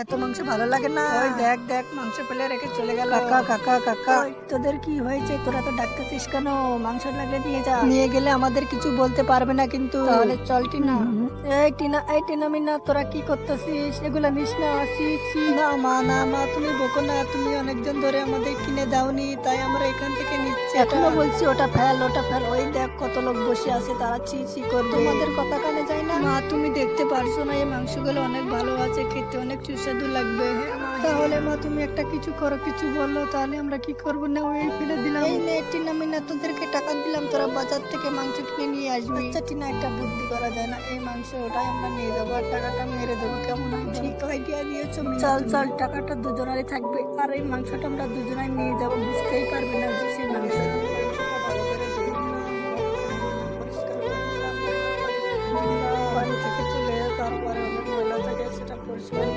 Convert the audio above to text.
এত মাংস ভালো লাগে না। ওই দেখ দেখ মাংস ফেলে রেখে চলে গেল। কাকা কাকা কাকা, তোদের কি হয়েছে? তোরা তো ডাকতেছিস কেন? মাংস লাগলে নিয়ে যা। নিয়ে গেলে আমাদের কিছু বলতে পারবে না কিন্তু। তাহলে চল টিনা। এই টিনা মিনা, তোরা কি করতেছিস? এগুলা নিস না। না মা, না মা, তুমি বকো না। তুমি অনেকদিন ধরে আমাদের কিনে দাওনি, তাই আমরা এখান থেকে নিচ্ছি। এখনো বলছি ওটা ফেল, ওটা ফেল। ওই দেখ কত লোক বসে আছে, তারা ছি ছি করবে। তোমাদের কথা কানে যায় না? মা তুমি দেখতে পারছো না এই মাংসগুলো অনেক ভালো আছে, খেতে অনেক সুস্বাদু লাগবে। তাহলে মা তুমি একটা কিছু করো, কিছু বলো, তাহলে আমরা কি করবো? না ওই ফেলে দিলাম। এই নে টিনা মিনা, তোদেরকে টাকা দিলাম, তোরা বাজার থেকে মাংস কিনে নিয়ে আসবি। আচ্ছা টিনা, একটা বুদ্ধি করা যায় না? এই মাংস ওটাই আমরা নিয়ে যাবো আর টাকাটা মেরে দেবো, কেমন হয়? ঠিক আইডিয়া দিয়েছো। চল চল, টাকাটা দুজনারই থাকবে আর এই মাংসটা আমরা দুজনাই নিয়ে যাবো, বুঝতেই পারবে না যে সেই মাংস। বাড়ি থেকে চলে তারপরে অনেক ময়লা থাকে, সেটা পরিষ্কার